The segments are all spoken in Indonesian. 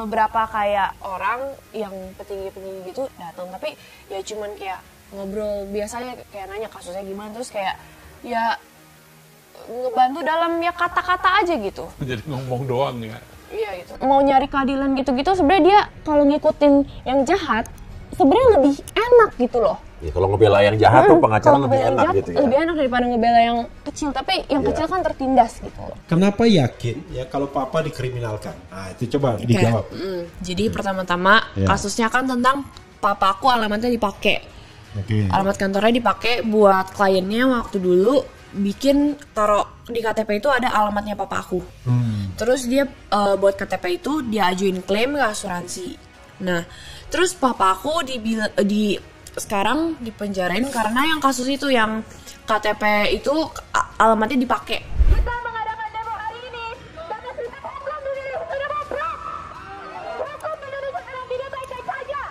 beberapa kayak orang yang petinggi-petinggi gitu datang, tapi ya cuman kayak ngobrol biasanya, kayak nanya kasusnya gimana, terus kayak ya ngebantu dalam ya kata-kata aja gitu. Jadi ngomong doang ya. Iya gitu. Mau nyari keadilan gitu-gitu sebenarnya dia kalau ngikutin yang jahat sebenarnya lebih enak gitu loh. Ya, kalau ngebela yang jahat tuh pengacara lebih enak gitu ya. Lebih enak daripada ngebela yang kecil, tapi yang kecil kan tertindas gitu. Kenapa yakin ya kalau papa dikriminalkan? Nah, itu coba dijawab. Jadi pertama-tama kasusnya kan tentang papaku alamatnya dipakai. Alamat kantornya dipakai buat kliennya waktu dulu bikin taruh di KTP itu ada alamatnya papaku. Terus dia buat KTP itu dia ajuin klaim ke asuransi. Nah, terus papaku sekarang dipenjarain karena yang kasus itu yang KTP itu alamatnya dipakai. Kita mengadakan demo hari ini karena sistem hukum di Indonesia sudah bobrok. Hukum Indonesia memang tidak baik-baik saja.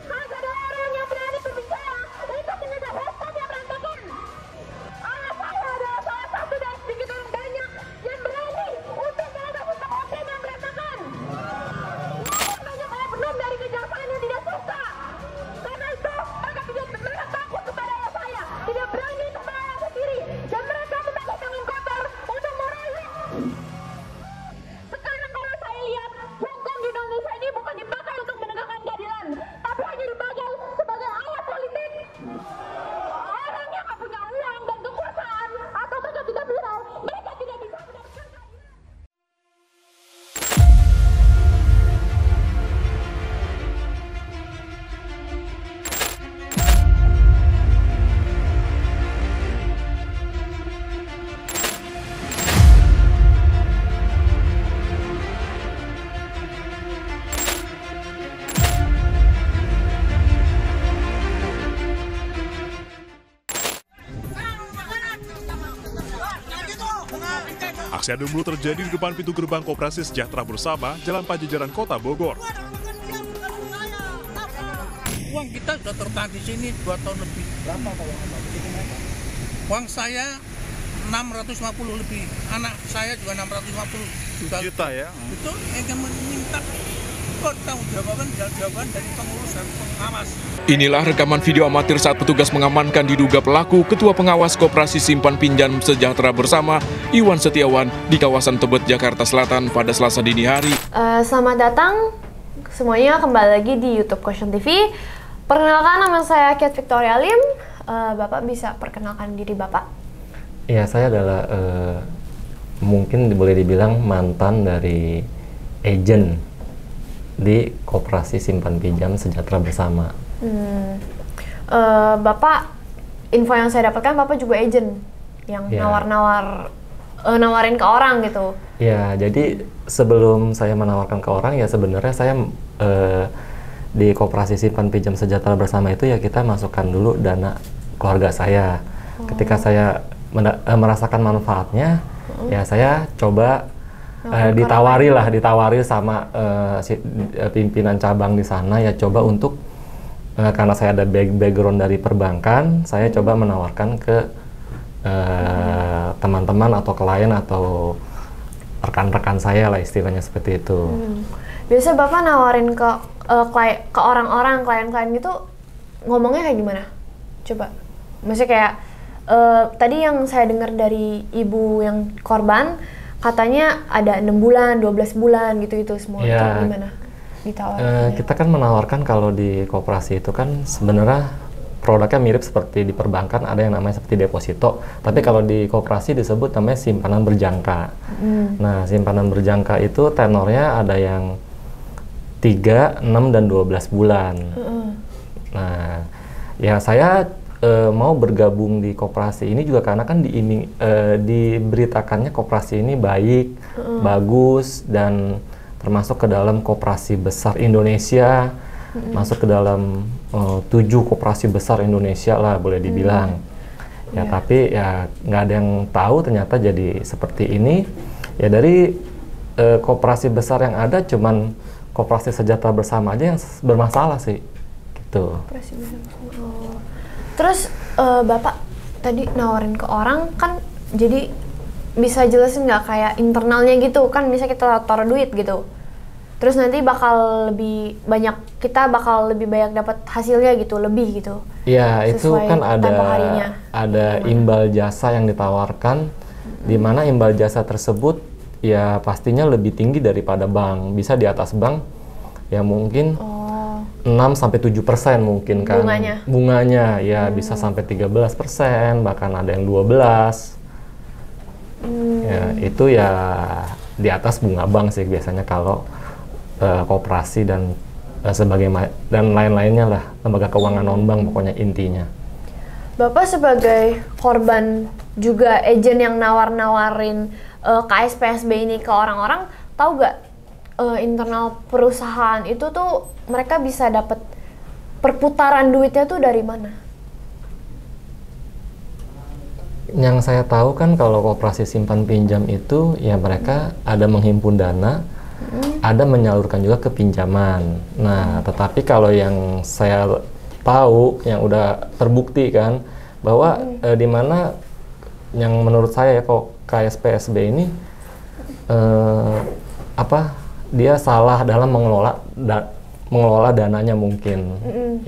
Harus ada orang yang berani berbicara untuk menyedot hukum yang berantakan. Anak saya adalah salah satu dari sedikit orang banyak yang berani untuk menyedot sistem hukum yang berantakan. Namun banyak oknum dari kejaksaan yang tidak suka. Karena itu mereka takut kepada ayah saya, tidak berani untuk menolong sendiri, dan mereka memakai tangan kotor untuk meraih. Sekarang kalau saya lihat, hukum di Indonesia ini bukan dipakai untuk menegakkan keadilan, tapi hanya dipakai sebagai alat politik. Orang yang nggak punya uang dan kekuasaan, atau mereka tidak viral, mereka tidak bisa mendapatkan keadilan. Aksi adu mulut terjadi di depan pintu gerbang Koperasi Sejahtera Bersama, Jalan Pajajaran, Kota Bogor. Uang kita sudah tertahan di sini 2 tahun lebih. Berapa kalau uang saya 650 lebih, anak saya juga 650 juta ya. Itu yang meminta jawaban dari pengurus dan pengawas. Inilah rekaman video amatir saat petugas mengamankan diduga pelaku Ketua Pengawas Koperasi Simpan Pinjam Sejahtera Bersama Iwan Setiawan di kawasan Tebet, Jakarta Selatan pada Selasa dini hari. Selamat datang semuanya kembali lagi di YouTube Question TV. Perkenalkan, nama saya Kiat Victoria Lim. Bapak bisa perkenalkan diri Bapak? Ya, saya adalah mungkin boleh dibilang mantan dari agent di Koperasi Simpan Pinjam Sejahtera Bersama. Bapak, info yang saya dapatkan Bapak juga agent yang nawarin ke orang gitu. Ya, jadi sebelum saya menawarkan ke orang ya sebenarnya saya di Koperasi Simpan Pinjam Sejahtera Bersama itu ya kita masukkan dulu dana keluarga saya. Ketika saya merasakan manfaatnya, ya saya coba ditawari sama pimpinan cabang di sana ya coba untuk karena saya ada background dari perbankan, saya coba menawarkan ke teman-teman atau klien atau rekan-rekan saya lah istilahnya seperti itu. Biasa Bapak nawarin ke orang-orang, klien-klien gitu ngomongnya kayak gimana? Coba. Maksudnya kayak tadi yang saya dengar dari ibu yang korban katanya ada 6 bulan, 12 bulan gitu-gitu semua. Ya, itu gimana ditawarin? Kita kan menawarkan kalau di koperasi itu kan sebenarnya produknya mirip seperti di perbankan, ada yang namanya seperti deposito, tapi kalau di koperasi disebut namanya simpanan berjangka. Nah, simpanan berjangka itu tenornya ada yang 3, 6, dan 12 bulan. Nah, ya saya mau bergabung di koperasi ini juga karena kan diberitakannya koperasi ini baik, bagus, dan termasuk ke dalam koperasi besar Indonesia, masuk ke dalam 7 koperasi besar Indonesia lah boleh dibilang. Ya, tapi ya nggak ada yang tahu ternyata jadi seperti ini. Ya dari koperasi besar yang ada cuman Koperasi Sejahtera Bersama aja yang bermasalah sih, gitu. Koperasi bersama. Terus Bapak tadi nawarin ke orang kan, jadi bisa jelasin nggak kayak internalnya gitu kan, bisa kita taruh duit gitu. Terus nanti bakal lebih banyak, kita bakal lebih banyak dapat hasilnya gitu, lebih gitu. Iya, itu kan ada imbal jasa yang ditawarkan, di mana imbal jasa tersebut ya pastinya lebih tinggi daripada bank, bisa di atas bank ya mungkin 6-7% mungkin kan. Bunganya ya bisa sampai 13%, bahkan ada yang 12%. Ya, itu ya di atas bunga bank sih biasanya kalau koperasi dan dan lain-lainnya lah, lembaga keuangan non-bank pokoknya intinya. Bapak sebagai korban juga agent yang nawar-nawarin KSPSB ini ke orang-orang, tahu gak internal perusahaan itu tuh mereka bisa dapat perputaran duitnya tuh dari mana? Yang saya tahu kan kalau koperasi simpan pinjam itu ya mereka ada menghimpun dana, ada menyalurkan juga ke pinjaman. Nah, tetapi kalau yang saya tahu yang udah terbukti kan bahwa di mana yang menurut saya ya kok KSPSB ini dia salah dalam mengelola dananya mungkin.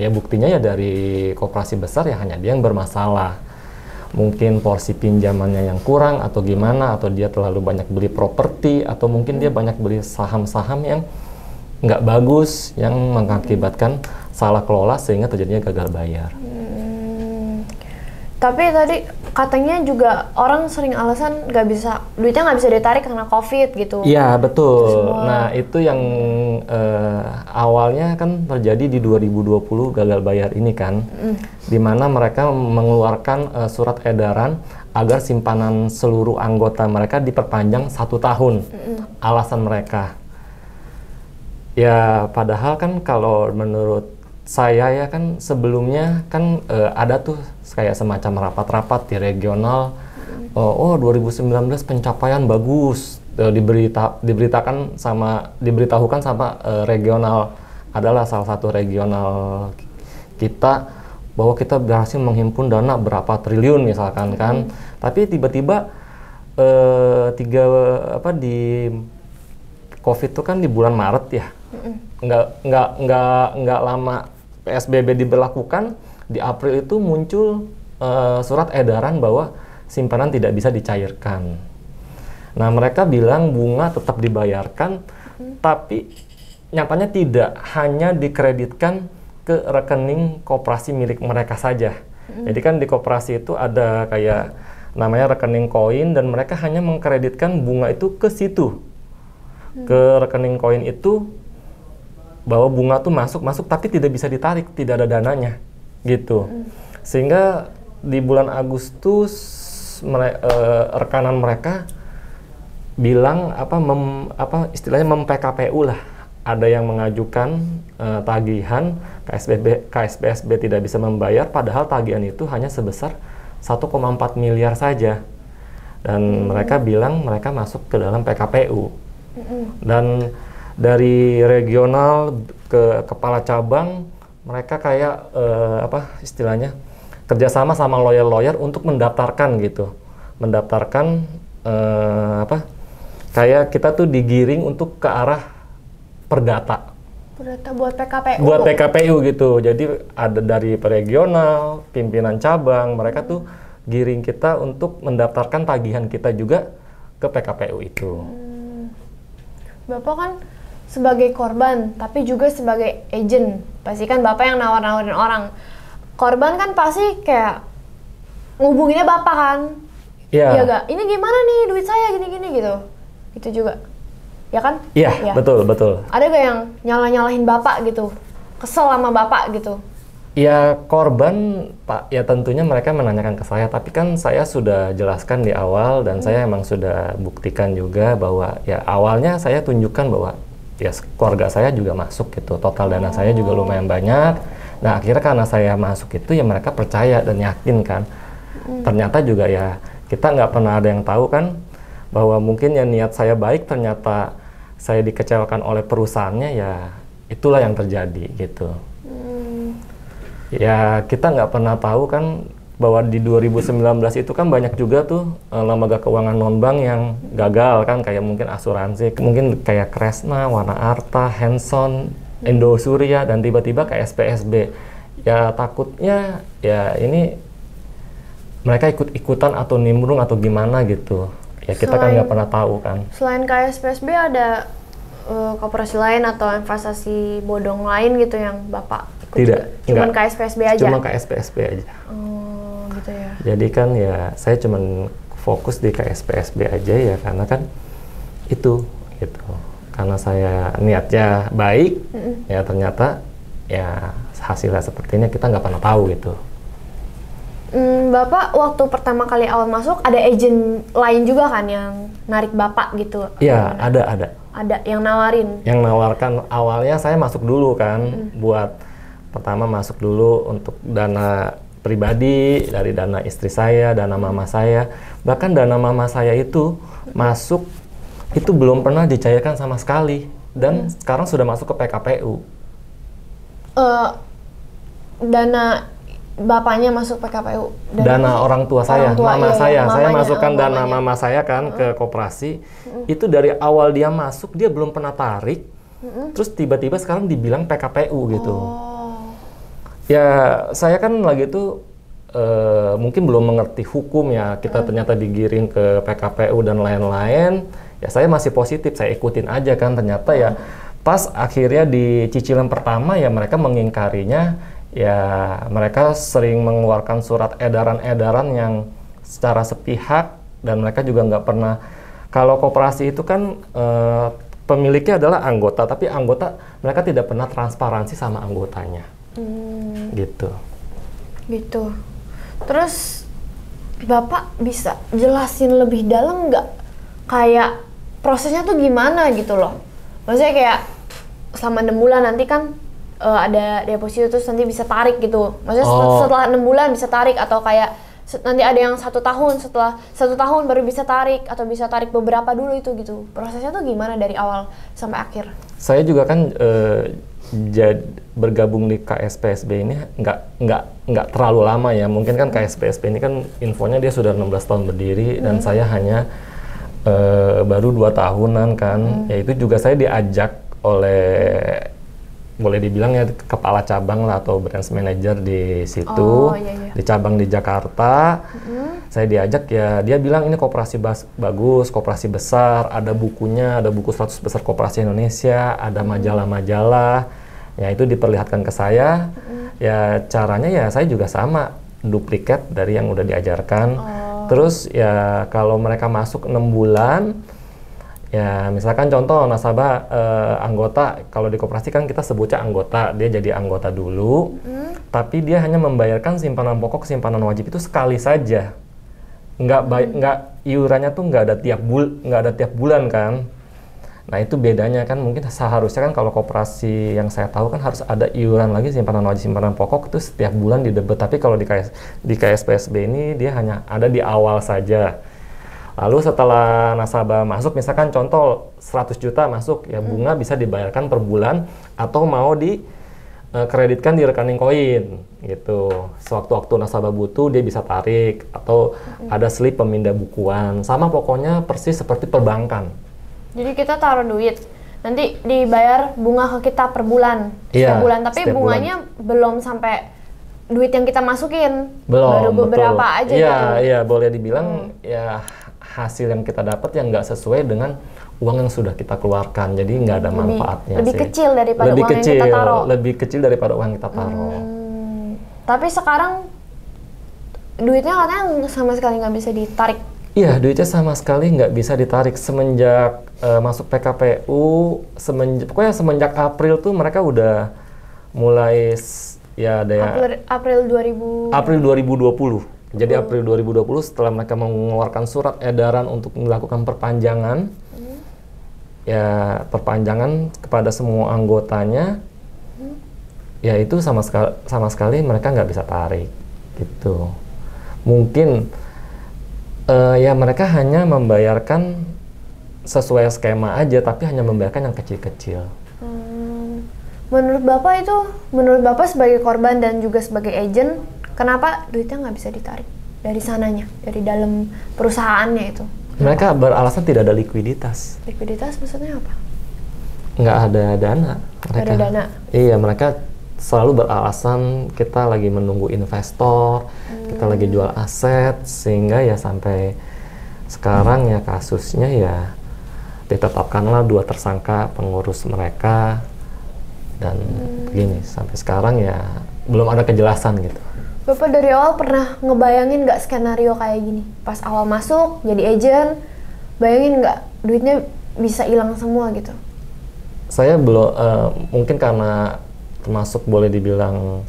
Ya buktinya ya dari koperasi besar ya hanya dia yang bermasalah. Mungkin porsi pinjamannya yang kurang atau gimana, atau dia terlalu banyak beli properti, atau mungkin dia banyak beli saham-saham yang nggak bagus, yang mengakibatkan salah kelola sehingga terjadinya gagal bayar. Tapi tadi katanya juga orang sering alasan duitnya nggak bisa ditarik karena COVID gitu. Iya betul. Nah itu yang awalnya kan terjadi di 2020 gagal bayar ini kan, di mana mereka mengeluarkan surat edaran agar simpanan seluruh anggota mereka diperpanjang 1 tahun. Alasan mereka. Ya padahal kan kalau menurut saya ya kan sebelumnya kan ada tuh kayak semacam rapat-rapat di regional. 2019 pencapaian bagus, diberitahukan sama regional, adalah salah satu regional kita bahwa kita berhasil menghimpun dana berapa triliun misalkan kan. Tapi tiba-tiba di COVID itu kan di bulan Maret ya. Nggak lama PSBB diberlakukan, di April itu muncul surat edaran bahwa simpanan tidak bisa dicairkan. Nah, mereka bilang bunga tetap dibayarkan, tapi nyatanya tidak, hanya dikreditkan ke rekening koperasi milik mereka saja. Jadi kan di koperasi itu ada kayak namanya rekening koin, dan mereka hanya mengkreditkan bunga itu ke situ, ke rekening koin itu, bahwa bunga tuh masuk tapi tidak bisa ditarik, tidak ada dananya gitu. Sehingga di bulan Agustus rekanan mereka bilang istilahnya mem-PKPU lah. Ada yang mengajukan tagihan KSPSB tidak bisa membayar, padahal tagihan itu hanya sebesar 1,4 miliar saja. Dan mereka bilang mereka masuk ke dalam PKPU. Dan dari regional ke kepala cabang, mereka kayak istilahnya kerjasama sama lawyer-lawyer untuk mendaftarkan gitu, kayak kita tuh digiring untuk ke arah perdata buat PKPU. Buat PKPU gitu. Jadi ada dari regional, pimpinan cabang, mereka tuh giring kita untuk mendaftarkan tagihan kita juga ke PKPU itu. Bapak kan sebagai korban, tapi juga sebagai agent. Pasti kan Bapak yang nawar-nawarin orang. Korban kan pasti kayak ngubunginnya Bapak kan? Iya gak? Ini gimana nih duit saya gini-gini gitu. Gitu juga. Ya kan? Iya, betul. Ada gak yang nyalahin Bapak gitu? Kesel sama Bapak gitu? Ya korban, Pak, ya tentunya mereka menanyakan ke saya, tapi kan saya sudah jelaskan di awal, dan saya emang sudah buktikan juga bahwa ya awalnya saya tunjukkan bahwa ya keluarga saya juga masuk gitu, total dana saya juga lumayan banyak. Nah akhirnya karena saya masuk itu ya mereka percaya dan yakin kan. Ternyata juga ya kita nggak pernah ada yang tahu kan bahwa mungkin ya niat saya baik, ternyata saya dikecewakan oleh perusahaannya, ya itulah yang terjadi gitu. Ya kita nggak pernah tahu kan bahwa di 2019 itu kan banyak juga tuh lembaga keuangan non-bank yang gagal kan, kayak mungkin asuransi, mungkin kayak Kresna, Wana Arta, Hanson, Indosuria, dan tiba-tiba kayak SPSB. Ya takutnya ya ini mereka ikut-ikutan atau nimbrung atau gimana gitu. Ya kita kan nggak pernah tahu kan. Selain KSPSB ada koperasi lain atau investasi bodong lain gitu yang Bapak ikut? Tidak, cuman KSPSB aja? Cuma KSPSB aja. Gitu ya. Jadi kan ya saya cuman fokus di KSPSB aja ya, karena kan itu gitu. Karena saya niatnya baik, ya ternyata ya hasilnya seperti ini kita nggak pernah tahu gitu. Bapak waktu pertama kali awal masuk ada agent lain juga kan yang narik Bapak gitu? Iya, ada. Ada yang nawarin? Yang nawarkan awalnya saya masuk dulu kan, buat pertama masuk dulu untuk dana pribadi, dari dana istri saya, dana mama saya. Bahkan dana mama saya itu masuk, itu belum pernah dicairkan sama sekali. Dan sekarang sudah masuk ke PKPU. Dana Bapaknya masuk PKPU? Dana orang tua saya, mama saya. Saya masukkan dana mamanya. mama saya kan ke koperasi. Itu dari awal dia masuk, dia belum pernah tarik. Terus tiba-tiba sekarang dibilang PKPU gitu. Ya, saya kan lagi itu mungkin belum mengerti hukum ya. Kita ternyata digiring ke PKPU dan lain-lain. Ya, saya masih positif, saya ikutin aja kan. Ternyata ya, pas akhirnya di cicilan pertama ya mereka mengingkarinya. Ya, mereka sering mengeluarkan surat edaran-edaran yang secara sepihak dan mereka juga nggak pernah. Kalau koperasi itu kan pemiliknya adalah anggota, tapi anggota mereka tidak pernah transparansi sama anggotanya. Gitu. Terus Bapak bisa jelasin lebih dalam nggak kayak prosesnya tuh gimana gitu loh? Maksudnya kayak selama 6 bulan nanti kan ada deposito terus nanti bisa tarik gitu. Maksudnya setelah 6 bulan bisa tarik, atau kayak nanti ada yang 1 tahun, setelah 1 tahun baru bisa tarik, atau bisa tarik beberapa dulu itu gitu. Prosesnya tuh gimana dari awal sampai akhir? Saya juga kan bergabung di KSPSB ini nggak terlalu lama ya. Mungkin kan KSPSB ini kan infonya dia sudah 16 tahun berdiri dan saya hanya baru 2 tahunan kan. Ya itu juga saya diajak oleh, boleh dibilang ya, kepala cabang lah atau branch manager di situ, di cabang di Jakarta. Saya diajak ya, dia bilang ini koperasi bagus, koperasi besar, ada bukunya, ada buku 100 besar koperasi Indonesia, ada majalah-majalah. Ya itu diperlihatkan ke saya. Ya caranya ya saya juga sama, duplikat dari yang udah diajarkan. Terus ya kalau mereka masuk 6 bulan, ya misalkan contoh nasabah anggota, kalau di koperasi kan kita sebutnya anggota, dia jadi anggota dulu, tapi dia hanya membayarkan simpanan pokok, simpanan wajib itu sekali saja, nggak iurannya tuh nggak ada tiap bulan kan. Nah itu bedanya kan, mungkin seharusnya kan kalau koperasi yang saya tahu kan harus ada iuran lagi, simpanan wajib, simpanan pokok itu setiap bulan didebet, tapi kalau di KSPSB ini dia hanya ada di awal saja. Lalu setelah nasabah masuk, misalkan contoh 100 juta masuk, ya bunga bisa dibayarkan per bulan atau mau dikreditkan di rekening koin gitu. Sewaktu-waktu nasabah butuh dia bisa tarik, atau ada slip pemindah bukuan. Sama pokoknya persis seperti perbankan. Jadi kita taruh duit, nanti dibayar bunga ke kita per bulan, setiap bulan, tapi bunganya belum sampai duit yang kita masukin, baru beberapa aja gitu. Iya, boleh dibilang ya hasil yang kita dapat yang nggak sesuai dengan uang yang sudah kita keluarkan, jadi nggak ada manfaatnya. Lebih kecil daripada uang yang kita taruh. Lebih kecil daripada uang yang kita taruh. Tapi sekarang duitnya katanya sama sekali nggak bisa ditarik. Iya, duitnya sama sekali nggak bisa ditarik semenjak masuk PKPU. Pokoknya semenjak April tuh mereka udah mulai ya ada ya. April 2020. Jadi April 2020 setelah mereka mengeluarkan surat edaran untuk melakukan perpanjangan, ya perpanjangan kepada semua anggotanya, ya itu sama sekali mereka nggak bisa tarik, gitu. Mungkin ya mereka hanya membayarkan sesuai skema aja, tapi hanya membayarkan yang kecil-kecil. Menurut Bapak sebagai korban dan juga sebagai agent, Kenapa duitnya nggak bisa ditarik dari sananya, dari dalam perusahaannya itu? Mereka beralasan tidak ada likuiditas. Likuiditas maksudnya apa? Nggak ada dana. Ada dana? Iya, mereka selalu beralasan kita lagi menunggu investor, kita lagi jual aset, sehingga ya sampai sekarang ya kasusnya ya ditetapkanlah 2 tersangka pengurus mereka, dan begini sampai sekarang ya belum ada kejelasan gitu. Bapak dari awal pernah ngebayangin nggak skenario kayak gini? Pas awal masuk jadi agent, bayangin nggak duitnya bisa hilang semua gitu? Saya belum, mungkin karena termasuk boleh dibilang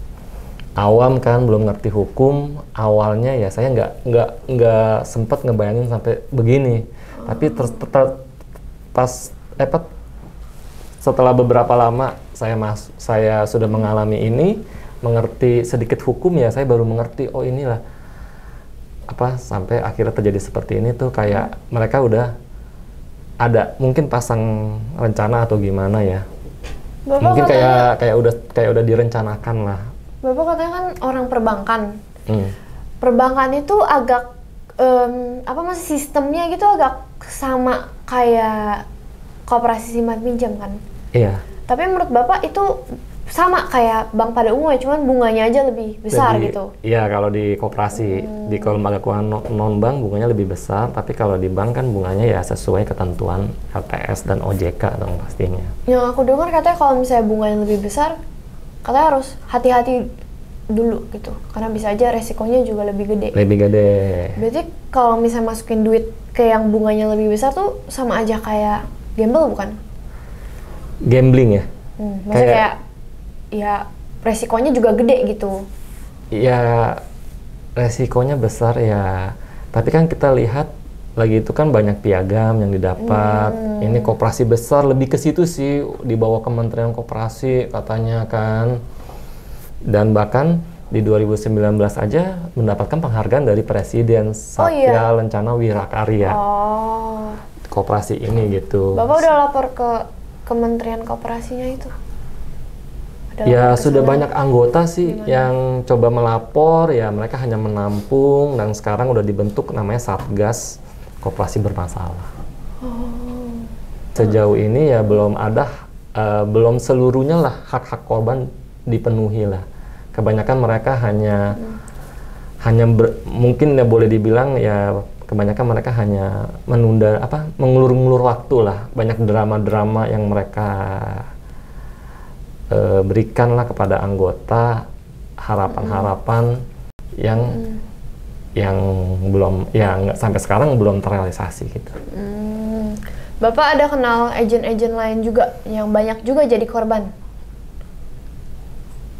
awam kan, belum ngerti hukum. Awalnya ya saya nggak sempat ngebayangin sampai begini. Tapi setelah beberapa lama saya sudah mengalami ini, mengerti sedikit hukum, ya saya baru mengerti, oh inilah apa sampai akhirnya terjadi seperti ini tuh kayak mereka udah ada mungkin pasang rencana atau gimana ya. Bapak mungkin kayak udah direncanakan lah. Bapak katanya kan orang perbankan. Perbankan itu agak masih sistemnya gitu agak sama kayak koperasi simpan pinjam kan? Iya. Tapi menurut Bapak itu sama kayak bank pada umumnya, cuman bunganya aja lebih besar gitu? Iya, kalau di koperasi, di lembaga keuangan non-bank bunganya lebih besar, tapi kalau di bank kan bunganya ya sesuai ketentuan LPS dan OJK dong pastinya. Yang aku dengar katanya kalau misalnya bunganya lebih besar, katanya harus hati-hati dulu gitu, karena bisa aja resikonya juga lebih gede. Lebih gede. Berarti kalau misalnya masukin duit ke yang bunganya lebih besar tuh sama aja kayak gamble bukan? Gambling ya? Maksudnya kayak ya resikonya juga gede gitu. Ya resikonya besar ya, tapi kan kita lihat lagi itu kan banyak piagam yang didapat. Ini koperasi besar lebih ke situ sih, di bawah Kementerian Koperasi katanya kan. Dan bahkan di 2019 aja mendapatkan penghargaan dari Presiden Satya Lencana Wirakarya. Koperasi ini gitu. Bapak udah lapor ke Kementerian Koperasinya itu? Ya sudah banyak anggota sih yang coba melapor, ya mereka hanya menampung, dan sekarang udah dibentuk namanya Satgas Koperasi Bermasalah. Sejauh ini ya belum seluruhnya lah hak-hak korban dipenuhi lah. Kebanyakan mereka hanya mungkin ya boleh dibilang ya kebanyakan mereka hanya menunda mengulur-ngulur waktu lah. Banyak drama-drama yang mereka berikanlah kepada anggota, harapan-harapan yang belum sampai sekarang belum terrealisasi gitu. Bapak ada kenal agen-agen lain juga yang banyak juga jadi korban?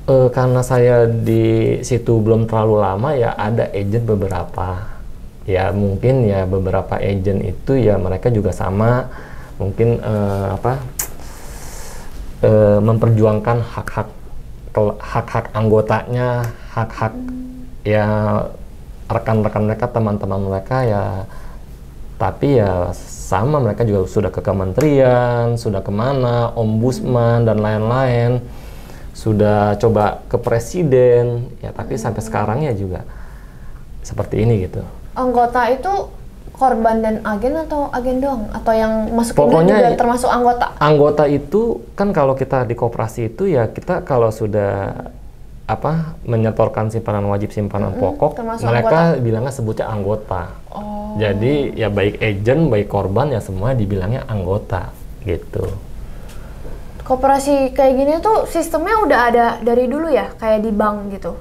Karena saya di situ belum terlalu lama ya, ada agen beberapa. Ya mungkin ya beberapa agen itu ya mereka juga sama mungkin memperjuangkan hak-hak anggotanya, hak-hak ya rekan-rekan mereka, teman-teman mereka ya. Tapi ya sama, mereka juga sudah ke kementerian, sudah kemana, ombudsman dan lain-lain, sudah coba ke presiden ya, tapi sampai sekarang ya juga seperti ini gitu. Anggota itu korban dan agen atau agen doang? Atau yang masuk ini juga termasuk anggota? Anggota itu kan kalau kita di koperasi itu ya kita kalau sudah menyetorkan simpanan wajib simpanan pokok, mereka bilangnya sebutnya anggota. Jadi ya baik agen, baik korban ya semua dibilangnya anggota gitu. Koperasi kayak gini tuh sistemnya udah ada dari dulu ya, kayak di bank gitu.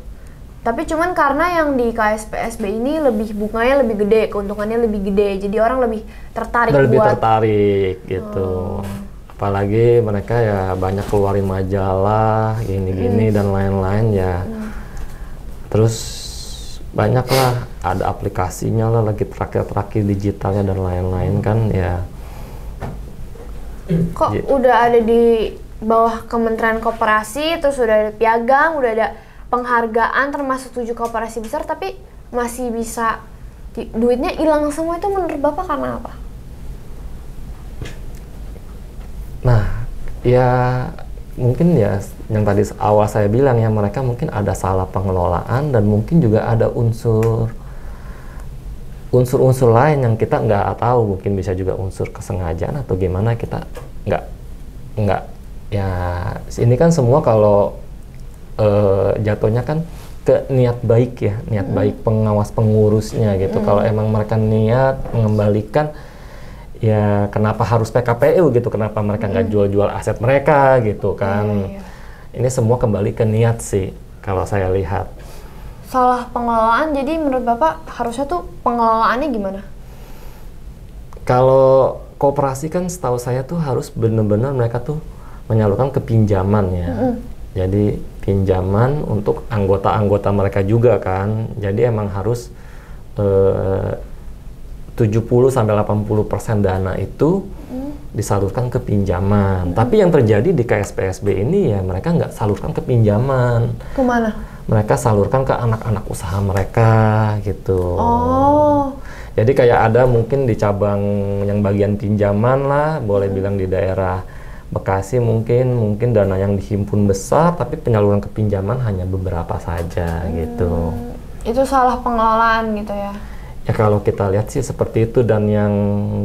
Tapi cuman karena yang di KSPSB ini bunganya lebih gede, keuntungannya lebih gede, jadi orang lebih tertarik tertarik gitu. Apalagi mereka ya banyak keluarin majalah gini-gini dan lain-lain ya. Terus banyaklah ada aplikasinya lah, lagi terakhir digitalnya dan lain-lain kan ya. Kok udah ada di bawah Kementerian Koperasi, terus udah ada piagam, udah ada penghargaan termasuk 7 koperasi besar, tapi masih bisa duitnya hilang semua, itu menurut Bapak karena apa? Nah, ya mungkin ya yang tadi awal saya bilang ya, mereka mungkin ada salah pengelolaan dan mungkin juga ada unsur-unsur lain yang kita nggak tahu, mungkin bisa juga unsur kesengajaan atau gimana, kita nggak ya, ini kan semua kalau jatuhnya kan ke niat baik ya, niat baik pengawas pengurusnya gitu. Kalau emang mereka niat mengembalikan, ya kenapa harus PKPU gitu, kenapa mereka nggak jual-jual aset mereka gitu kan. Ini semua kembali ke niat sih kalau saya lihat. Salah pengelolaan, jadi menurut Bapak harusnya tuh pengelolaannya gimana? Kalau koperasi kan setahu saya tuh harus benar-benar mereka tuh menyalurkan kepinjaman ya. Jadi pinjaman untuk anggota-anggota mereka juga kan. Jadi emang harus 70-80% dana itu disalurkan ke pinjaman. Tapi yang terjadi di KSPSB ini ya mereka nggak salurkan ke pinjaman. Kemana? Mereka salurkan ke anak-anak usaha mereka gitu. Oh. Jadi kayak ada mungkin di cabang yang bagian pinjaman lah, boleh bilang di daerah Bekasi mungkin dana yang dihimpun besar, tapi penyaluran ke pinjaman hanya beberapa saja gitu. Itu salah pengelolaan gitu ya? Ya kalau kita lihat sih seperti itu, dan yang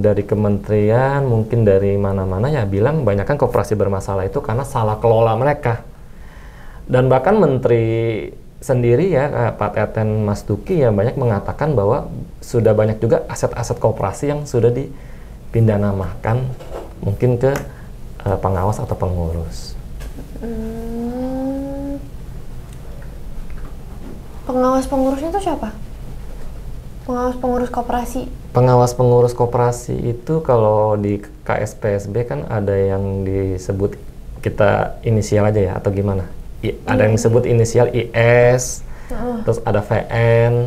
dari kementerian mungkin dari mana-mana ya bilang banyak kan koperasi bermasalah itu karena salah kelola mereka. Dan bahkan menteri sendiri ya Pak Teten Mas Duki ya banyak mengatakan bahwa sudah banyak juga aset-aset koperasi yang sudah dipindahnamakan mungkin ke pengawas atau pengurus. Pengawas pengurusnya itu siapa? Pengawas pengurus koperasi? Pengawas pengurus koperasi itu kalau di KSPSB kan ada yang disebut, kita inisial aja ya atau gimana? Ada yang disebut inisial IS, terus ada VN,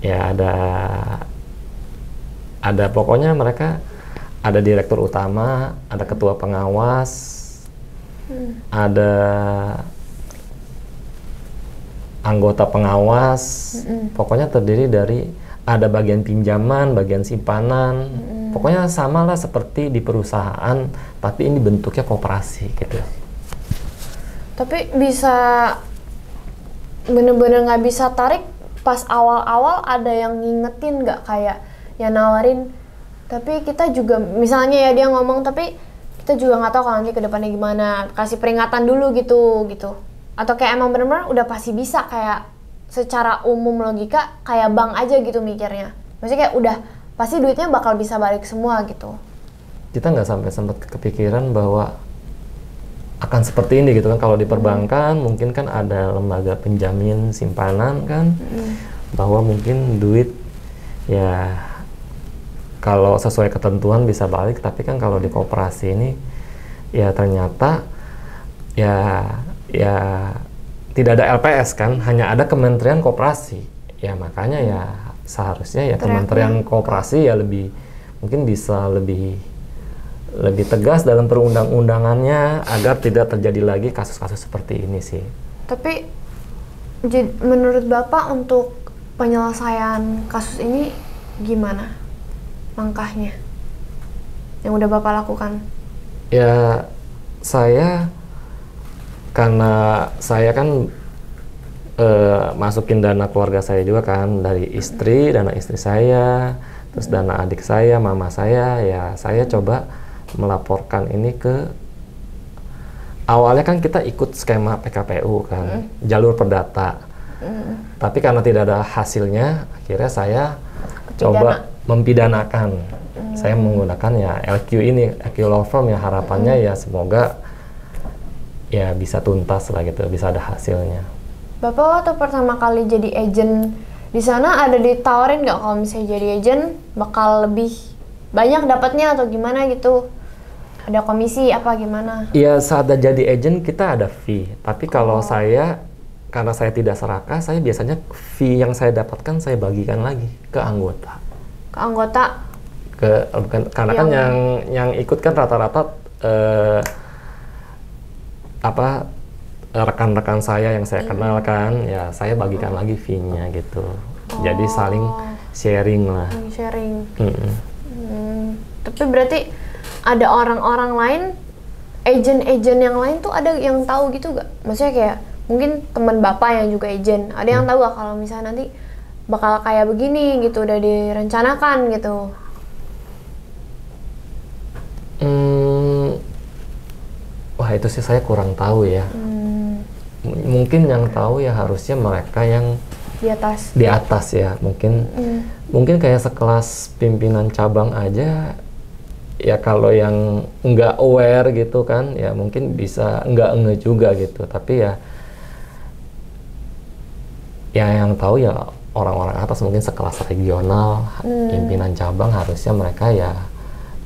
ya ada pokoknya mereka ada direktur utama, ada ketua pengawas, ada anggota pengawas, pokoknya terdiri dari ada bagian pinjaman, bagian simpanan, pokoknya sama lah seperti di perusahaan, tapi ini bentuknya koperasi gitu. Tapi bisa bener-bener nggak bisa tarik pas awal-awal, ada yang ngingetin nggak, kayak yang nawarin, tapi kita juga misalnya ya dia ngomong tapi kita juga nggak tahu kalau nanti kedepannya gimana, kasih peringatan dulu gitu, atau kayak emang bener-bener udah pasti bisa, kayak secara umum logika kayak bank aja gitu mikirnya, maksudnya kayak udah pasti duitnya bakal bisa balik semua gitu. Kita nggak sampai sempat kepikiran bahwa akan seperti ini gitu kan. Kalau di perbankan mungkin kan ada lembaga penjamin simpanan kan, bahwa mungkin duit ya kalau sesuai ketentuan bisa balik, tapi kan kalau di koperasi ini ya ternyata ya tidak ada LPS kan, hanya ada Kementerian Koperasi. Ya makanya ya seharusnya ya Kementerian Koperasi ya lebih mungkin bisa lebih tegas dalam perundang-undangannya agar tidak terjadi lagi kasus-kasus seperti ini sih. Tapi menurut Bapak untuk penyelesaian kasus ini gimana langkahnya yang udah Bapak lakukan? Ya karena saya kan masukin dana keluarga saya juga kan, dari istri, dana istri saya, terus dana adik saya, mama saya, ya saya coba melaporkan ini ke, awalnya kan kita ikut skema PKPU kan, jalur perdata, tapi karena tidak ada hasilnya, akhirnya saya coba mempidanakan. Saya menggunakan ya LQ Law Firm ya, harapannya ya semoga ya bisa tuntas lah gitu, bisa ada hasilnya. Bapak waktu pertama kali jadi agent di sana ada ditawarin nggak kalau misalnya jadi agent bakal lebih banyak dapatnya atau gimana gitu? Ada komisi apa gimana? Iya, saat jadi agent kita ada fee, tapi kalau saya, karena saya tidak serakah, saya biasanya fee yang saya dapatkan saya bagikan lagi ke anggota. Ke anggota? Karena kan yang ikut kan rata-rata rekan-rekan saya yang saya kenal kan, ya saya bagikan lagi fee-nya gitu. Jadi saling sharing lah. Sharing. Tapi berarti ada orang-orang lain agent-agent yang lain tuh ada yang tahu gitu gak? Maksudnya kayak mungkin teman bapak yang juga agent, ada yang tahu gak kalau misalnya nanti bakal kayak begini gitu, udah direncanakan gitu? Wah itu sih saya kurang tahu ya. Mungkin yang tahu ya harusnya mereka yang di atas ya. Mungkin kayak sekelas pimpinan cabang aja ya, kalau yang nggak aware gitu kan ya mungkin bisa nggak juga gitu. Tapi ya yang tahu ya orang-orang atas, mungkin sekelas regional, pimpinan cabang, harusnya mereka ya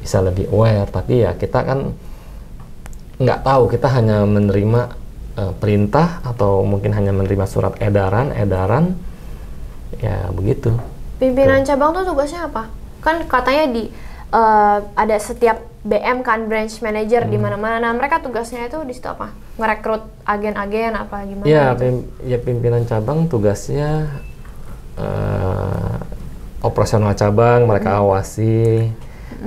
bisa lebih aware. Tapi ya kita kan nggak tahu, kita hanya menerima perintah atau mungkin hanya menerima surat edaran ya begitu. Pimpinan cabang tuh tugasnya apa? Kan katanya ada setiap BM kan branch manager di mana-mana. Nah, mereka tugasnya itu di situ apa? Ngerekrut agen-agen apa gimana? Ya, gitu? Pimpinan cabang tugasnya operasional cabang, mereka awasi.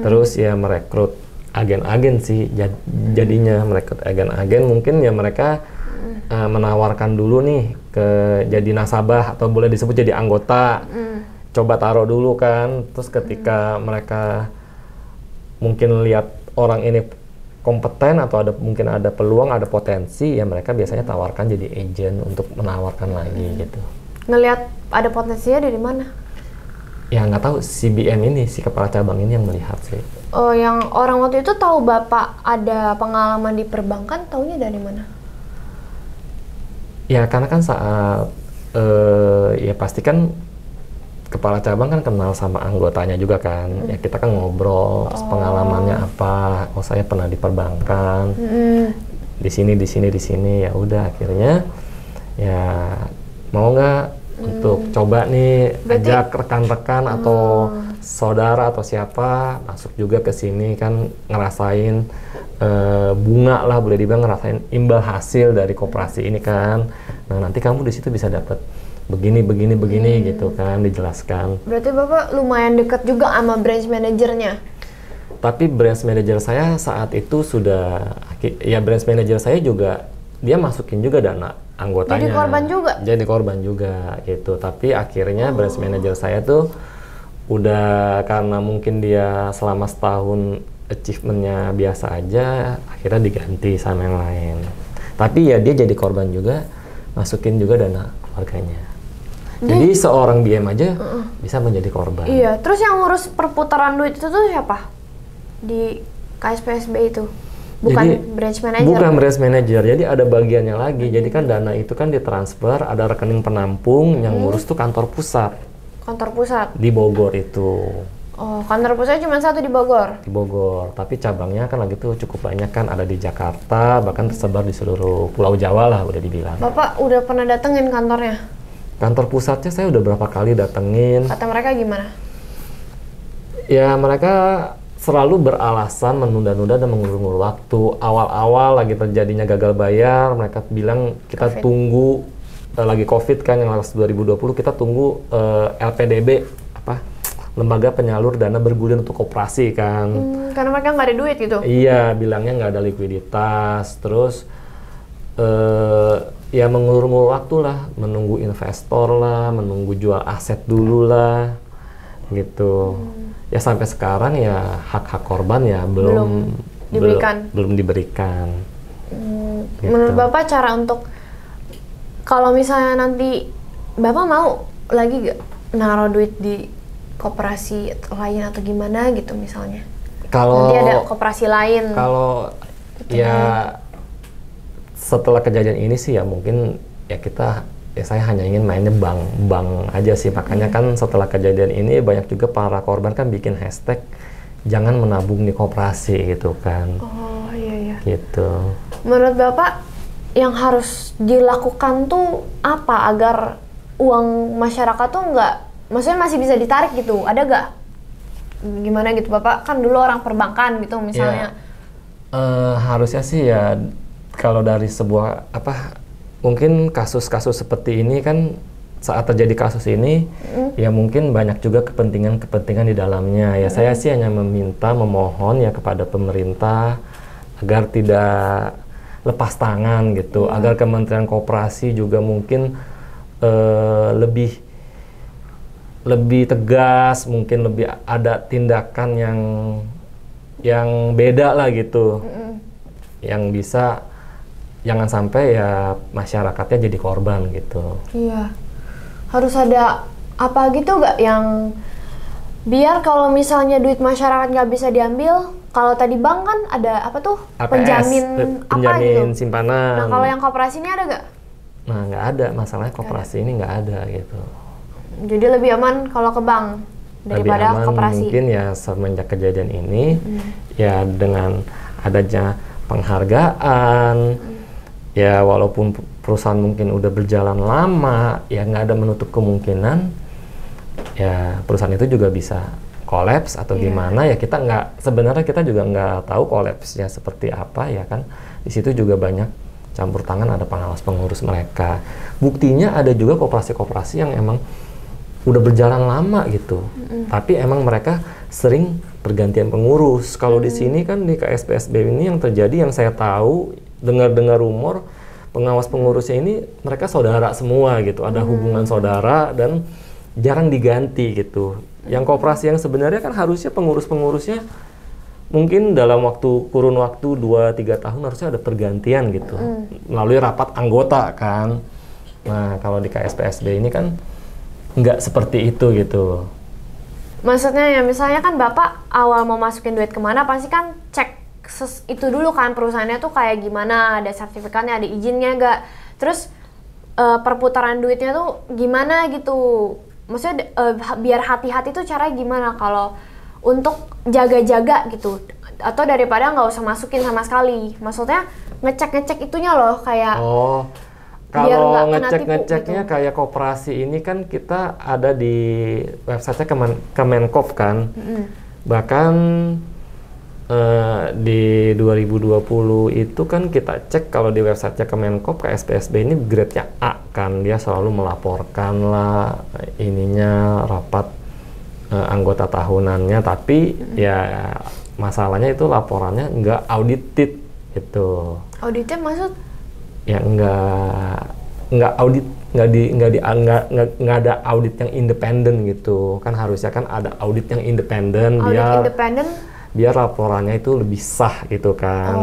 Terus ya merekrut agen-agen sih, jadinya merekrut agen-agen. Mungkin ya mereka menawarkan dulu nih jadi nasabah atau boleh disebut jadi anggota. Coba taruh dulu kan, terus ketika mereka mungkin lihat orang ini kompeten atau mungkin ada peluang, ada potensi, ya mereka biasanya tawarkan jadi agent untuk menawarkan lagi gitu. Ngelihat ada potensinya dari mana? Ya nggak tahu, si BM ini, si kepala cabang ini yang melihat sih. Oh, yang orang waktu itu tahu Bapak ada pengalaman di perbankan, taunya dari mana? Ya karena kan saat ya pasti kan kepala cabang kan kenal sama anggotanya juga kan. Ya kita kan ngobrol, pengalamannya apa. Oh saya pernah di perbankan, di sini. Ya udah akhirnya ya mau nggak untuk coba nih. Berarti ajak rekan-rekan atau saudara atau siapa masuk juga ke sini kan, ngerasain bunga lah, boleh dibilang ngerasain imbal hasil dari koperasi ini kan. Nah nanti kamu di situ bisa dapat begini gitu kan, dijelaskan. Berarti Bapak lumayan dekat juga sama branch manajernya? Tapi branch manager saya saat itu sudah, ya branch manager saya juga dia masukin juga dana anggotanya. Jadi korban juga? Jadi korban juga gitu. Tapi akhirnya branch manager saya tuh udah, karena mungkin dia selama setahun achievementnya biasa aja, akhirnya diganti sama yang lain. Tapi ya dia jadi korban juga, masukin juga dana keluarganya. Jadi seorang BM aja bisa menjadi korban. Iya, terus yang ngurus perputaran duit itu tuh siapa? Di KSPSB itu? Bukan jadi, branch manager? Bukan branch manager, jadi ada bagiannya lagi. Jadi kan dana itu kan ditransfer, ada rekening penampung, yang ngurus tuh kantor pusat. Kantor pusat? Di Bogor itu. Oh, kantor pusatnya cuma satu di Bogor? Di Bogor, tapi cabangnya kan lagi tuh cukup banyak kan, ada di Jakarta, bahkan tersebar di seluruh Pulau Jawa lah udah dibilang. Bapak udah pernah datengin kantornya? Kantor pusatnya saya udah berapa kali datengin. Kata mereka gimana? Ya mereka selalu beralasan menunda-nunda dan mengulur-ulur waktu. Awal-awal lagi terjadinya gagal bayar, mereka bilang kita COVID. Tunggu lagi COVID kan yang lalu 2020, kita tunggu LPDB, apa, lembaga penyalur dana bergulir untuk koperasi kan. Karena mereka nggak ada duit gitu? Iya, bilangnya nggak ada likuiditas. Terus ya mengulur-ulur waktu lah, menunggu investor lah, menunggu jual aset dulu lah, gitu. Ya sampai sekarang ya hak-hak korban ya belum diberikan. Gitu. Menurut Bapak cara untuk, kalau misalnya nanti Bapak mau lagi gak naruh duit di koperasi lain atau gimana gitu misalnya? Kalau nanti ada koperasi lain. Kalau gitu ya setelah kejadian ini sih ya mungkin ya saya hanya ingin mainnya bank aja sih. Makanya kan setelah kejadian ini banyak juga para korban kan bikin hashtag jangan menabung di koperasi gitu kan. Oh iya. Gitu. Menurut Bapak yang harus dilakukan tuh apa agar uang masyarakat tuh maksudnya masih bisa ditarik gitu? Ada gak? Gimana gitu Bapak? Kan dulu orang perbankan gitu misalnya. Harusnya sih ya, kalau dari sebuah mungkin kasus-kasus seperti ini kan, saat terjadi kasus ini ya mungkin banyak juga kepentingan di dalamnya ya. Saya sih hanya memohon ya kepada pemerintah agar tidak lepas tangan gitu, agar Kementerian Koperasi juga mungkin lebih tegas, mungkin lebih ada tindakan yang beda lah gitu, yang bisa jangan sampai ya masyarakatnya jadi korban gitu. Iya, harus ada apa gitu nggak yang biar kalau misalnya duit masyarakat nggak bisa diambil. Kalau tadi bank kan ada apa tuh? APS, penjamin apa gitu? simpanan. Nah kalau yang koperasi ini ada nggak? Nah nggak ada, masalahnya koperasi ini nggak ada gitu. Jadi lebih aman kalau ke bank daripada lebih aman koperasi. Mungkin ya semenjak kejadian ini ya dengan adanya penghargaan, ya walaupun perusahaan mungkin udah berjalan lama, ya nggak ada menutup kemungkinan ya perusahaan itu juga bisa kolaps atau gimana, ya kita sebenarnya kita juga nggak tahu kolapsnya seperti apa ya kan. Di situ juga banyak campur tangan, ada pengawas pengurus mereka. Buktinya ada juga koperasi-koperasi yang emang udah berjalan lama gitu, tapi emang mereka sering pergantian pengurus. Kalau di sini kan di KSPSB ini yang terjadi, yang saya tahu dengar-dengar rumor, pengawas pengurusnya ini mereka saudara semua gitu, ada hubungan saudara dan jarang diganti gitu. Yang koperasi yang sebenarnya kan harusnya pengurus-pengurusnya mungkin dalam kurun waktu 2-3 tahun harusnya ada pergantian gitu, melalui rapat anggota kan. Nah kalau di KSPSB ini kan nggak seperti itu gitu. Maksudnya ya misalnya kan Bapak awal mau masukin duit kemana pasti kan cek itu dulu kan, perusahaannya tuh kayak gimana, ada sertifikatnya, ada izinnya nggak, terus perputaran duitnya tuh gimana gitu. Maksudnya biar hati-hati tuh caranya gimana kalau untuk jaga-jaga gitu, atau daripada nggak usah masukin sama sekali. Maksudnya ngecek itunya loh kayak. Oh, kalau ngeceknya gitu. Kayak koperasi ini kan kita ada di websitenya Kemenkop kan. Bahkan di 2020 itu kan kita cek kalau di websitenya Kemenkop, KSPSB ini grade-nya A kan, dia selalu melaporkan lah ininya rapat anggota tahunannya, tapi ya masalahnya itu laporannya nggak audited gitu. Auditnya maksud? Ya nggak audit, nggak ada audit yang independen gitu kan, harusnya kan ada audit yang independen. Biar laporannya itu lebih sah gitu kan.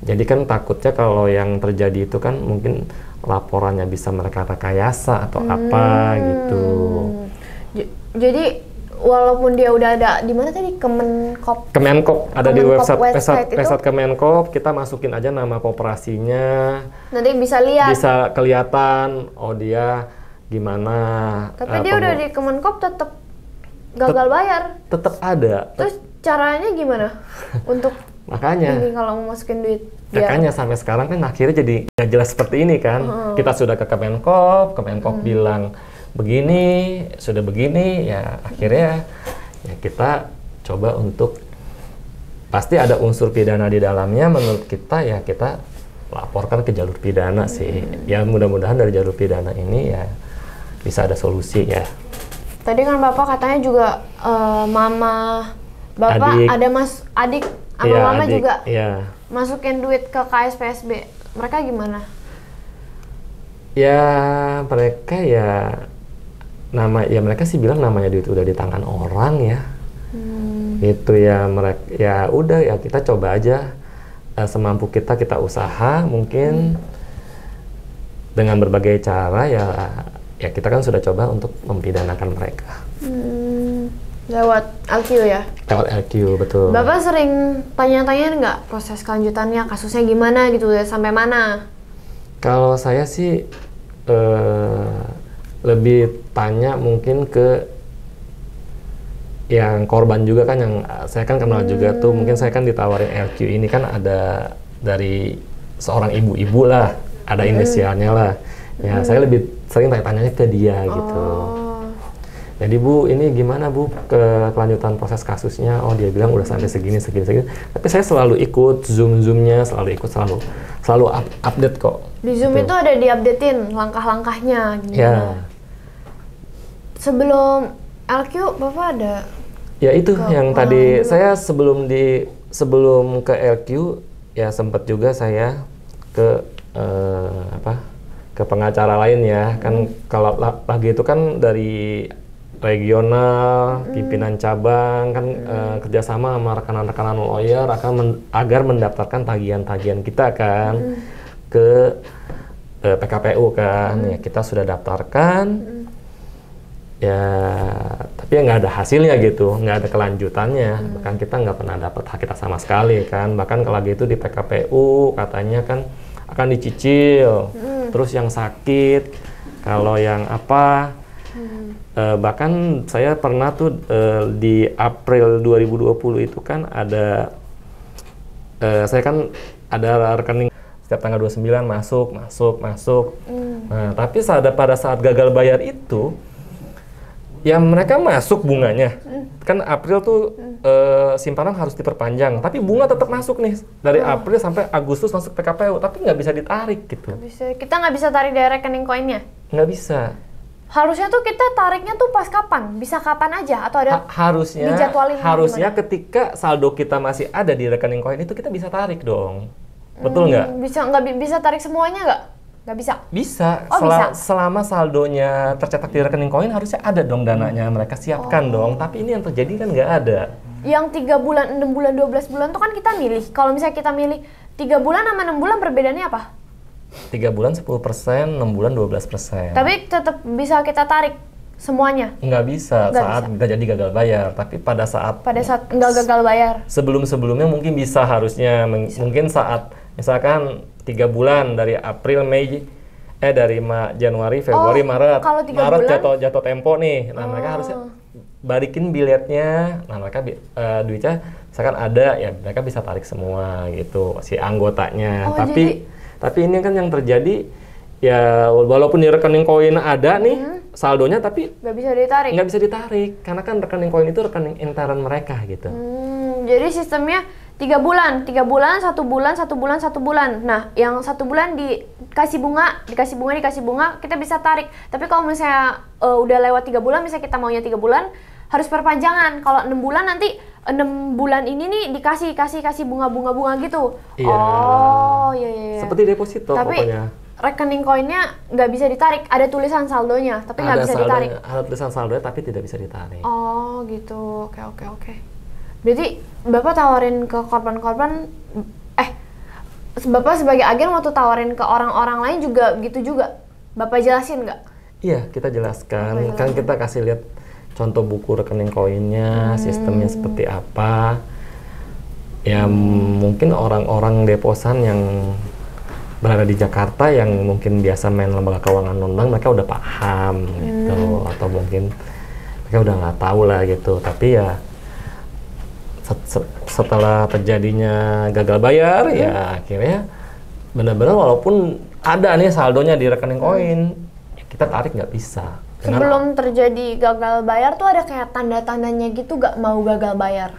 Jadi kan takutnya kalau yang terjadi itu kan mungkin laporannya bisa mereka rekayasa atau apa gitu. Jadi walaupun dia udah ada di mana tadi Kemenkop ada di website Kemenkop, kita masukin aja nama koperasinya. Nanti bisa lihat. Bisa kelihatan oh dia gimana. Tapi dia udah di Kemenkop tetap gagal bayar. Tetap ada. Terus caranya gimana untuk makanya ini kalau mau masukin duit? Makanya sampai sekarang kan akhirnya jadi nggak jelas seperti ini kan. Kita sudah ke Kemenkop bilang begini, sudah begini, ya akhirnya ya kita coba untuk pasti ada unsur pidana di dalamnya, menurut kita ya kita laporkan ke jalur pidana sih. Ya mudah-mudahan dari jalur pidana ini ya bisa ada solusi ya. Tadi kan Bapak katanya juga mama Bapak adik sama mama adik, juga masukin duit ke KSPSB. Mereka gimana? Ya mereka mereka sih bilang namanya duit udah di tangan orang ya. Itu ya mereka ya udah ya kita coba aja semampu kita usaha mungkin dengan berbagai cara ya kita kan sudah coba untuk mempidanakan mereka. Lewat LQ ya? Lewat LQ, betul. Bapak sering tanya-tanya nggak proses kelanjutannya, kasusnya gimana gitu, sampai mana? Kalau saya sih lebih tanya mungkin ke yang korban juga kan, yang saya kan kenal juga tuh, mungkin saya kan ditawarin LQ ini kan ada dari seorang ibu-ibu lah, ada inisialnya lah. Ya saya lebih sering tanya-tanyanya ke dia gitu. Jadi Bu, ini gimana Bu kelanjutan proses kasusnya? Oh dia bilang udah sampai segini. Tapi saya selalu ikut Zoom-nya, selalu update kok. Di Zoom gitu. Itu ada diupdatein langkah-langkahnya gimana? Ya. Sebelum LQ Bapak ada? Ya itu yang tadi saya sebelum ke LQ ya sempat juga saya ke ke pengacara lain ya. Kan kalau lagi itu kan dari regional, pimpinan cabang kan kerjasama sama rekan-rekan lawyer agar mendaftarkan tagihan-tagihan kita kan ke PKPU kan. Ya kita sudah daftarkan. Ya tapi nggak ada hasilnya gitu, nggak ada kelanjutannya. Bahkan kita nggak pernah dapat hak kita sama sekali kan. Bahkan kalau lagi itu di PKPU katanya kan akan dicicil, terus yang sakit, kalau yang apa, bahkan saya pernah tuh di April 2020 itu kan ada, saya kan ada rekening setiap tanggal 29 masuk. Nah tapi pada saat gagal bayar itu, ya mereka masuk bunganya, kan April tuh simpanan harus diperpanjang, tapi bunga tetap masuk nih dari April sampai Agustus masuk PKPU, tapi nggak bisa ditarik gitu. Kita nggak bisa tarik dari rekening koinnya? Nggak bisa. Harusnya tuh kita tariknya tuh pas kapan? Bisa kapan aja atau ada harusnya ketika saldo kita masih ada di rekening koin itu kita bisa tarik dong. Betul nggak? Bisa tarik semuanya nggak? Nggak bisa? Bisa. Selama saldonya tercetak di rekening koin harusnya ada dong dananya, mereka siapkan dong. Tapi ini yang terjadi kan nggak ada. Yang 3 bulan, 6 bulan, 12 bulan tuh kan kita milih. Kalau misalnya kita milih 3 bulan sama 6 bulan perbedaannya apa? 3 bulan 10%, 6 bulan 12%. Tapi tetap bisa kita tarik semuanya? Nggak bisa saat kita jadi gagal bayar. Tapi pada saat nggak gagal bayar? Sebelum-sebelumnya mungkin bisa harusnya. Mungkin saat misalkan 3 bulan dari April, Mei, dari Januari, Februari, Maret. Maret jatuh tempo nih. Nah mereka harusnya balikin biletnya. Nah mereka duitnya misalkan ada, ya mereka bisa tarik semua gitu si anggotanya. Tapi ini kan yang terjadi ya walaupun di rekening koin ada nih saldonya, tapi nggak bisa ditarik. Nggak bisa ditarik karena kan rekening koin itu rekening intern mereka gitu. Jadi sistemnya 3 bulan, 1 bulan. Nah, yang 1 bulan dikasih bunga, kita bisa tarik. Tapi kalau misalnya udah lewat 3 bulan, misalnya kita maunya 3 bulan, harus perpanjangan. Kalau 6 bulan nanti 6 bulan ini nih dikasih bunga gitu. Iya. Oh, iya. Seperti deposito pokoknya. Rekening koinnya nggak bisa ditarik, ada tulisan saldonya, tapi nggak bisa ditarik. Ada tulisan saldonya, tapi tidak bisa ditarik. Oh, gitu. Oke. Berarti Bapak tawarin ke korban-korban, Bapak sebagai agen waktu tawarin ke orang-orang lain juga gitu juga? Bapak jelasin nggak? Iya, kita jelaskan. Kan kita kasih lihat contoh buku rekening koinnya, sistemnya seperti apa. Ya mungkin orang-orang deposan yang berada di Jakarta yang mungkin biasa main lembaga keuangan non-bank, mereka udah paham gitu, atau mungkin mereka udah nggak tahu lah gitu. Tapi ya setelah terjadinya gagal bayar, ya akhirnya benar-benar walaupun ada nih saldonya di rekening koin, ya kita tarik nggak bisa. Sebelum terjadi gagal bayar tuh ada kayak tanda-tandanya gitu gak mau gagal bayar?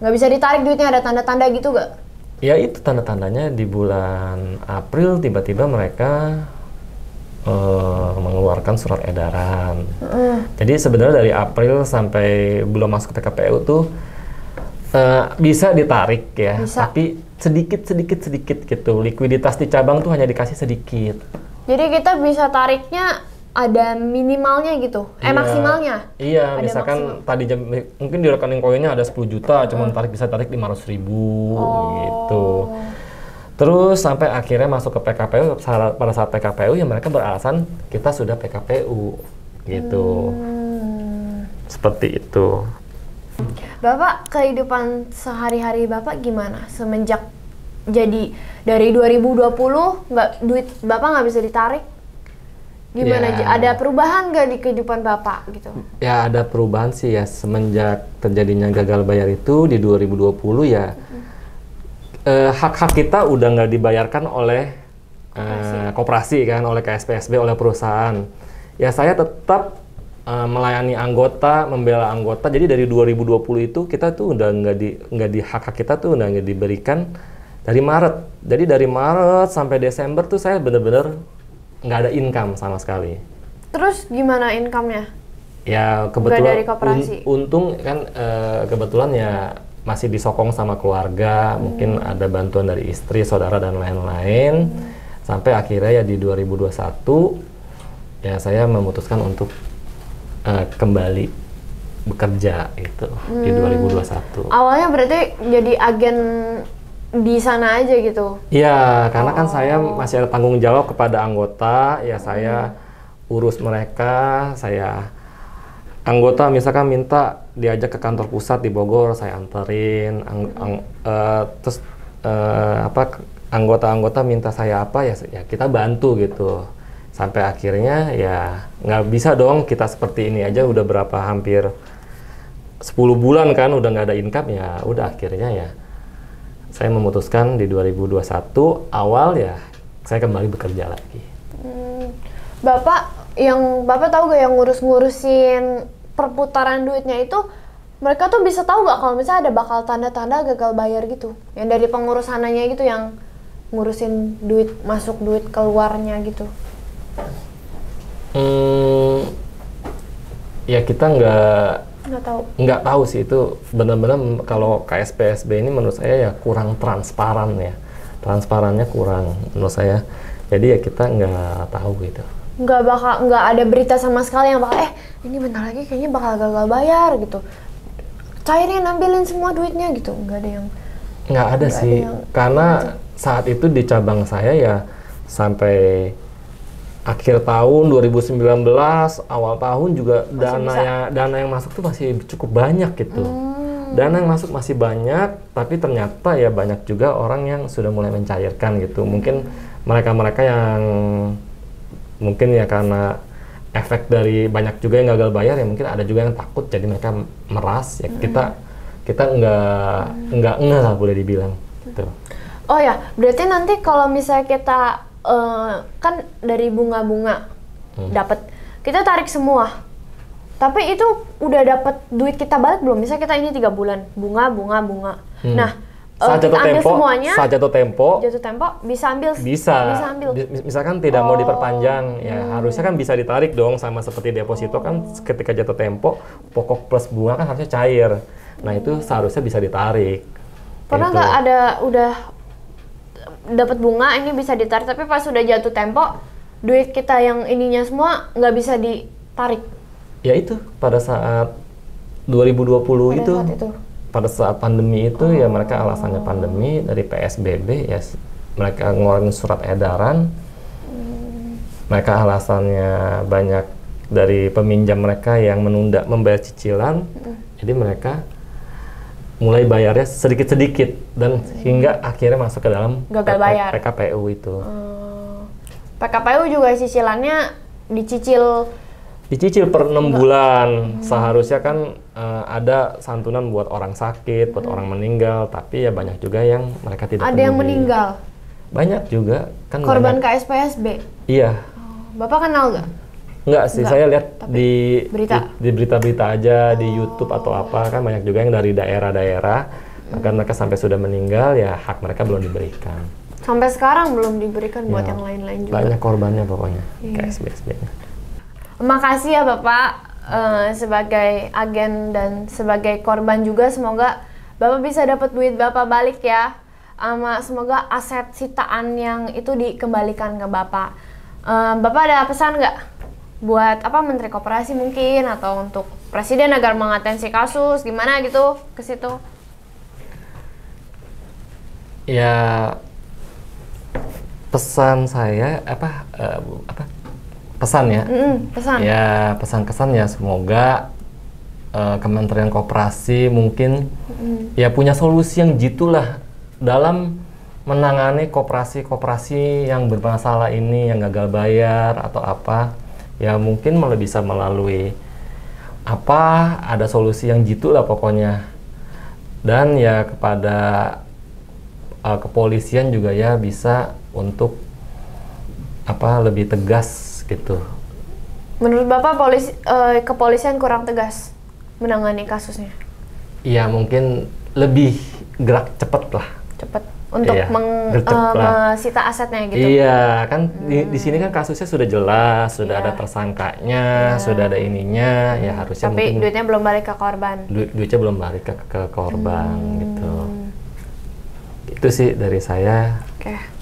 Nggak bisa ditarik duitnya, ada tanda-tanda gitu gak? Ya itu tanda-tandanya di bulan April tiba-tiba mereka mengeluarkan surat edaran. Jadi sebenarnya dari April sampai belum masuk ke PKPU tuh bisa ditarik ya, tapi sedikit gitu. Likuiditas di cabang tuh hanya dikasih sedikit. Jadi kita bisa tariknya ada minimalnya gitu, maksimalnya? Iya, ada misalkan maksimal. Tadi mungkin di rekening koinnya ada 10 juta, cuma bisa tarik 500.000 gitu. Terus sampai akhirnya masuk ke PKPU, pada saat PKPU ya mereka beralasan kita sudah PKPU gitu. Seperti itu. Bapak, kehidupan sehari-hari Bapak gimana? Semenjak jadi dari 2020, duit Bapak nggak bisa ditarik? Gimana aja? Ada perubahan nggak di kehidupan Bapak gitu? Ya ada perubahan sih ya, semenjak terjadinya gagal bayar itu di 2020 ya hak-hak kita udah nggak dibayarkan oleh koperasi kan, oleh KSPSB, oleh perusahaan. Ya saya tetap melayani anggota, membela anggota. Jadi dari 2020 itu kita tuh udah nggak di hak-hak kita tuh udah nggak diberikan dari Maret. Jadi dari Maret sampai Desember tuh saya bener-bener nggak ada income sama sekali. Terus gimana income-nya? Ya kebetulan untung kan kebetulan ya masih disokong sama keluarga, mungkin ada bantuan dari istri, saudara dan lain-lain. Sampai akhirnya ya di 2021 ya saya memutuskan untuk kembali bekerja itu di 2021. Awalnya berarti jadi agen di sana aja gitu? Iya, karena kan saya masih ada tanggung jawab kepada anggota, ya saya urus mereka, anggota misalkan minta diajak ke kantor pusat di Bogor, saya anterin, terus anggota-anggota minta saya apa ya kita bantu gitu. Sampai akhirnya ya nggak bisa dong kita seperti ini aja udah hampir 10 bulan kan udah nggak ada income, ya udah akhirnya ya saya memutuskan di 2021 awal ya saya kembali bekerja lagi. Bapak tahu gak yang ngurusin perputaran duitnya itu, mereka tuh bisa tahu gak kalau misalnya ada bakal tanda-tanda gagal bayar gitu, yang dari pengurusannya gitu, yang ngurusin duit masuk duit keluarnya gitu? Ya kita nggak tahu sih, itu benar-benar kalau KSPSB ini menurut saya ya kurang transparan ya, transparannya kurang menurut saya, jadi ya kita nggak tahu gitu. Nggak ada berita sama sekali yang bakal ini bentar lagi kayaknya bakal gagal bayar gitu, cairin ambilin semua duitnya gitu, nggak ada sih, karena saat itu di cabang saya ya sampai akhir tahun 2019, awal tahun juga dana yang masuk tuh masih cukup banyak gitu. Dana yang masuk masih banyak, tapi ternyata ya banyak juga orang yang sudah mulai mencairkan gitu. Mungkin mereka-mereka yang mungkin ya karena efek dari banyak juga yang gagal bayar, ya mungkin ada juga yang takut, jadi mereka meras ya. Kita nggak lah boleh dibilang gitu. Oh ya, berarti nanti kalau misalnya kita kan dari bunga-bunga dapat, kita tarik semua, tapi itu udah dapat duit kita balik belum? Misalnya kita ini 3 bulan bunga. Nah, saat kita ambil semuanya, saat jatuh tempo bisa ambil. Misalkan tidak mau diperpanjang, ya harusnya kan bisa ditarik dong, sama seperti deposito kan ketika jatuh tempo pokok plus bunga kan harusnya cair. Nah itu seharusnya bisa ditarik. Pernah nggak ada udah dapat bunga ini bisa ditarik, tapi pas sudah jatuh tempo duit kita yang ininya semua nggak bisa ditarik? Ya itu pada saat 2020 pada saat pandemi itu ya mereka alasannya pandemi dari PSBB ya mereka ngeluarin surat edaran. Mereka alasannya banyak dari peminjam mereka yang menunda membayar cicilan, jadi mereka mulai bayarnya sedikit-sedikit dan hingga akhirnya masuk ke dalam gagal bayar PKPU itu. PKPU juga cicilannya dicicil per 6 bulan. Seharusnya kan ada santunan buat orang sakit, buat orang meninggal, tapi ya banyak juga yang mereka tidak ada yang meninggal. Banyak juga kan korban KSPSB. Iya. Bapak kenal nggak? Enggak sih, saya lihat di berita-berita aja di YouTube atau apa, kan banyak juga yang dari daerah-daerah, bahkan mereka sampai sudah meninggal ya hak mereka belum diberikan. Sampai sekarang belum diberikan buat yang lain-lain juga. Banyak korbannya pokoknya, KSPSB. Makasih ya Bapak sebagai agen dan sebagai korban juga, semoga Bapak bisa dapat duit Bapak balik ya. Semoga aset sitaan yang itu dikembalikan ke Bapak. Bapak ada pesan nggak? Buat Menteri Koperasi mungkin, atau untuk Presiden agar mengatensi kasus gimana gitu ke situ? Ya pesan saya pesan ya. Pesan. Ya pesan kesannya semoga Kementerian Koperasi mungkin ya punya solusi yang jitulah dalam menangani koperasi-koperasi yang bermasalah ini, yang gagal bayar atau apa. Ya mungkin malah bisa melalui ada solusi yang jitu lah pokoknya. Dan ya kepada kepolisian juga ya bisa untuk lebih tegas gitu. Menurut Bapak kepolisian kurang tegas menangani kasusnya? Iya mungkin lebih gerak cepat lah. untuk mesita asetnya gitu. Iya, kan di sini kan kasusnya sudah jelas, sudah ada tersangkanya, sudah ada ininya, ya harusnya tapi mungkin duitnya belum balik ke korban. Duitnya belum balik ke korban gitu. Itu sih dari saya. Oke.